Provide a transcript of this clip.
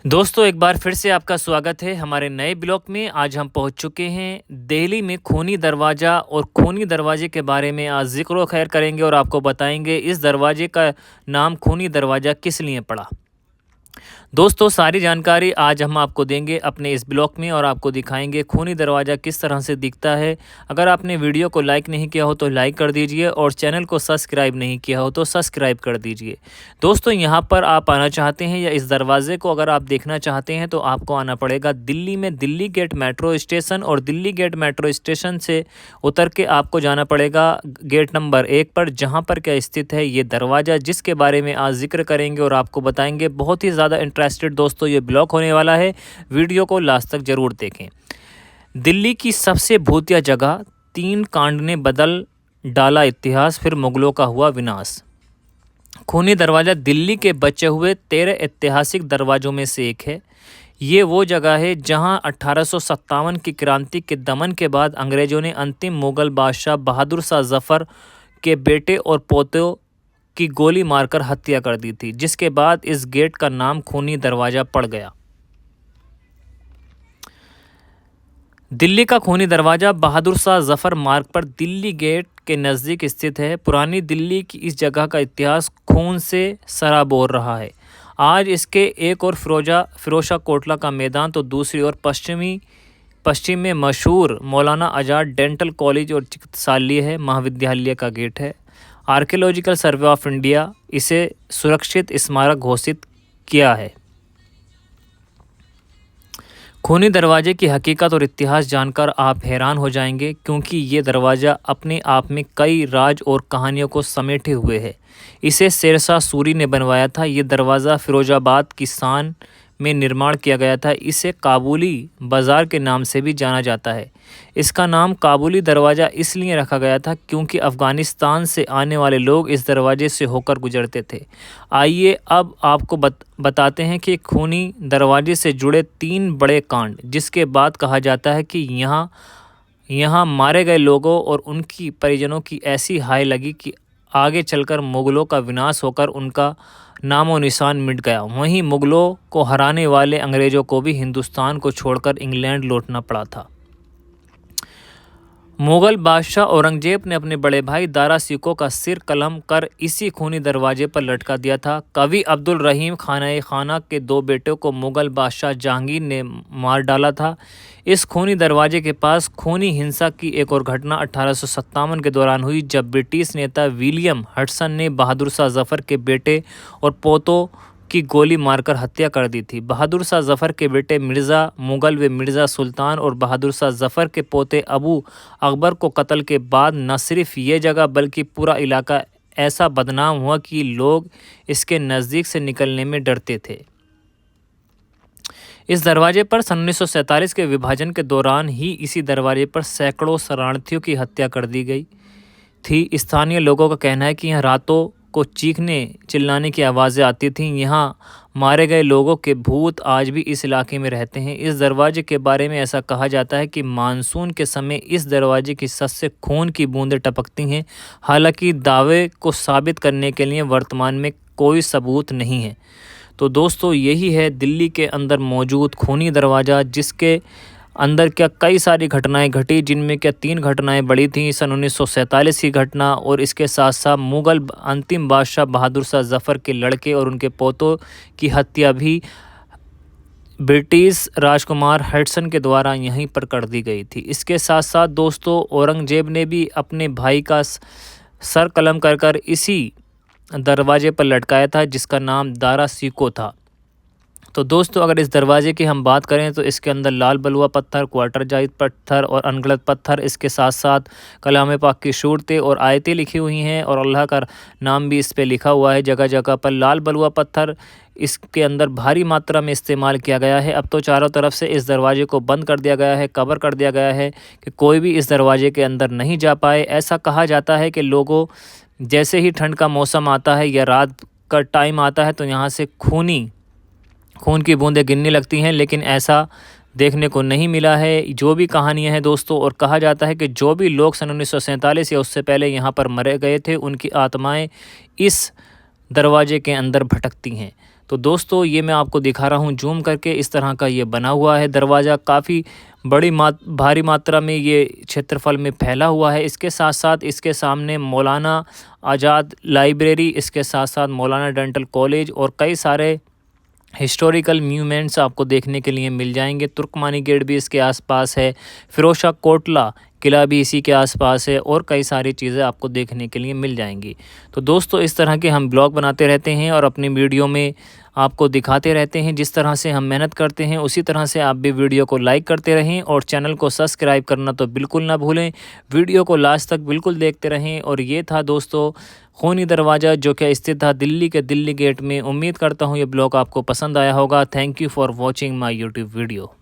दोस्तों एक बार फिर से आपका स्वागत है हमारे नए ब्लॉग में। आज हम पहुंच चुके हैं दिल्ली में खूनी दरवाज़ा और खूनी दरवाजे के बारे में आज जिक्र व खैर करेंगे और आपको बताएंगे इस दरवाजे का नाम खूनी दरवाज़ा किस लिए पड़ा। दोस्तों सारी जानकारी आज हम आपको देंगे अपने इस ब्लॉग में और आपको दिखाएंगे खूनी दरवाज़ा किस तरह से दिखता है। अगर आपने वीडियो को लाइक नहीं किया हो तो लाइक कर दीजिए और चैनल को सब्सक्राइब नहीं किया हो तो सब्सक्राइब कर दीजिए। दोस्तों यहाँ पर आप आना चाहते हैं या इस दरवाज़े को अगर आप देखना चाहते हैं तो आपको आना पड़ेगा दिल्ली में दिल्ली गेट मेट्रो स्टेशन, और दिल्ली गेट मेट्रो स्टेशन से उतर के आपको जाना पड़ेगा गेट नंबर 1 पर, जहाँ पर क्या स्थित है ये दरवाज़ा, जिसके बारे में आज जिक्र करेंगे और आपको बताएंगे। बहुत ही ज़्यादा इंटरेस्टेड दोस्तों ये ब्लॉग होने वाला है, वीडियो को लास्ट तक जरूर देखें। दिल्ली की सबसे भूतिया जगह, 3 कांड ने बदल डाला इतिहास, फिर मुगलों का हुआ विनाश। खूनी दरवाज़ा दिल्ली के बचे हुए 13 ऐतिहासिक दरवाज़ों में से एक है। ये वो जगह है जहां 1857 की क्रांति के दमन के बाद अंग्रेज़ों ने अंतिम मुगल बादशाह बहादुर शाह जफ़र के बेटे और पोतों की गोली मारकर हत्या कर दी थी, जिसके बाद इस गेट का नाम खूनी दरवाज़ा पड़ गया। दिल्ली का खूनी दरवाज़ा बहादुर शाह जफ़र मार्ग पर दिल्ली गेट के नज़दीक स्थित है। पुरानी दिल्ली की इस जगह का इतिहास खून से सराबोर रहा है। आज इसके एक और फिरोजा कोटला का मैदान तो दूसरी ओर पश्चिम में मशहूर मौलाना आज़ाद डेंटल कॉलेज और चिकित्सालय महाविद्यालय का गेट है। आर्कियोलॉजिकल सर्वे ऑफ इंडिया इसे सुरक्षित स्मारक घोषित किया है। खूनी दरवाजे की हकीकत और इतिहास जानकर आप हैरान हो जाएंगे, क्योंकि ये दरवाज़ा अपने आप में कई राज और कहानियों को समेटे हुए है। इसे शेरशाह सूरी ने बनवाया था। ये दरवाज़ा फिरोजाबाद की शान में निर्माण किया गया था। इसे काबुली बाज़ार के नाम से भी जाना जाता है। इसका नाम काबुली दरवाज़ा इसलिए रखा गया था क्योंकि अफ़गानिस्तान से आने वाले लोग इस दरवाजे से होकर गुजरते थे। आइए अब आपको बताते हैं कि खूनी दरवाजे से जुड़े 3 बड़े कांड, जिसके बाद कहा जाता है कि यहाँ मारे गए लोगों और उनकी परिजनों की ऐसी हाय लगी कि आगे चलकर मुग़लों का विनाश होकर उनका नामो निशान मिट गया। वहीं मुग़लों को हराने वाले अंग्रेज़ों को भी हिंदुस्तान को छोड़कर इंग्लैंड लौटना पड़ा था। मुग़ल बादशाह औरंगज़ेब ने अपने बड़े भाई दारा सिकों का सिर कलम कर इसी खूनी दरवाजे पर लटका दिया था। कवि अब्दुल रहीम खाना के 2 बेटों को मुग़ल बादशाह जहांगीर ने मार डाला था। इस खूनी दरवाजे के पास खूनी हिंसा की एक और घटना 1857 के दौरान हुई, जब ब्रिटिश नेता विलियम हडसन ने बहादुर शाह जफ़र के बेटे और पोतों की गोली मारकर हत्या कर दी थी। बहादुर शाह जफ़र के बेटे मिर्ज़ा मुग़ल व मिर्ज़ा सुल्तान और बहादुर शाह जफ़र के पोते अबू अकबर को कत्ल के बाद न सिर्फ ये जगह बल्कि पूरा इलाका ऐसा बदनाम हुआ कि लोग इसके नज़दीक से निकलने में डरते थे। इस दरवाजे पर सन 1947 के विभाजन के दौरान ही इसी दरवाजे पर सैकड़ों शरणार्थियों की हत्या कर दी गई थी। स्थानीय लोगों का कहना है कि यहाँ रातों को चीखने चिल्लाने की आवाज़ें आती थीं। यहाँ मारे गए लोगों के भूत आज भी इस इलाके में रहते हैं। इस दरवाजे के बारे में ऐसा कहा जाता है कि मानसून के समय इस दरवाजे की छत से खून की बूंदें टपकती हैं। हालांकि दावे को साबित करने के लिए वर्तमान में कोई सबूत नहीं है। तो दोस्तों यही है दिल्ली के अंदर मौजूद खूनी दरवाज़ा, जिसके अंदर क्या कई सारी घटनाएं घटी, जिनमें क्या 3 घटनाएं बड़ी थीं। सन 1947 की घटना और इसके साथ साथ मुग़ल अंतिम बादशाह बहादुर शाह जफ़र के लड़के और उनके पोतों की हत्या भी ब्रिटिश राजकुमार हडसन के द्वारा यहीं पर कर दी गई थी। इसके साथ साथ दोस्तों औरंगज़ेब ने भी अपने भाई का सर कलम कर इसी दरवाजे पर लटकाया था, जिसका नाम दारा सिको था। तो दोस्तों अगर इस दरवाजे की हम बात करें तो इसके अंदर लाल बलुआ पत्थर, क्वार्टर जायद पत्थर और अनगढ़ पत्थर, इसके साथ साथ कलाम पाक की सूरतें और आयतें लिखी हुई हैं और अल्लाह का नाम भी इस पे लिखा हुआ है जगह जगह पर। लाल बलुआ पत्थर इसके अंदर भारी मात्रा में इस्तेमाल किया गया है। अब तो चारों तरफ से इस दरवाजे को बंद कर दिया गया है, कवर कर दिया गया है कि कोई भी इस दरवाजे के अंदर नहीं जा पाए। ऐसा कहा जाता है कि लोगों जैसे ही ठंड का मौसम आता है या रात का टाइम आता है तो यहाँ से खून की बूंदें गिरने लगती हैं, लेकिन ऐसा देखने को नहीं मिला है। जो भी कहानियां हैं दोस्तों, और कहा जाता है कि जो भी लोग सन 1947 या उससे पहले यहाँ पर मरे गए थे, उनकी आत्माएं इस दरवाजे के अंदर भटकती हैं। तो दोस्तों ये मैं आपको दिखा रहा हूँ जूम करके, इस तरह का ये बना हुआ है दरवाज़ा। काफ़ी बड़ी भारी मात्रा में ये क्षेत्रफल में फैला हुआ है। इसके साथ साथ इसके सामने मौलाना आज़ाद लाइब्रेरी, इसके साथ साथ मौलाना डेंटल कॉलेज और कई सारे हिस्टोरिकल म्यूमेंट्स आपको देखने के लिए मिल जाएंगे। तुर्कमानी गेट भी इसके आसपास है, फिरोज शाह कोटला किला भी इसी के आसपास है और कई सारी चीज़ें आपको देखने के लिए मिल जाएंगी। तो दोस्तों इस तरह के हम ब्लॉग बनाते रहते हैं और अपनी वीडियो में आपको दिखाते रहते हैं। जिस तरह से हम मेहनत करते हैं उसी तरह से आप भी वीडियो को लाइक करते रहें और चैनल को सब्सक्राइब करना तो बिल्कुल ना भूलें। वीडियो को लास्ट तक बिल्कुल देखते रहें। और ये था दोस्तों खूनी दरवाज़ा, जो कि स्थित था दिल्ली के दिल्ली गेट में। उम्मीद करता हूँ ये ब्लॉग आपको पसंद आया होगा। Thank you for watching my YouTube video.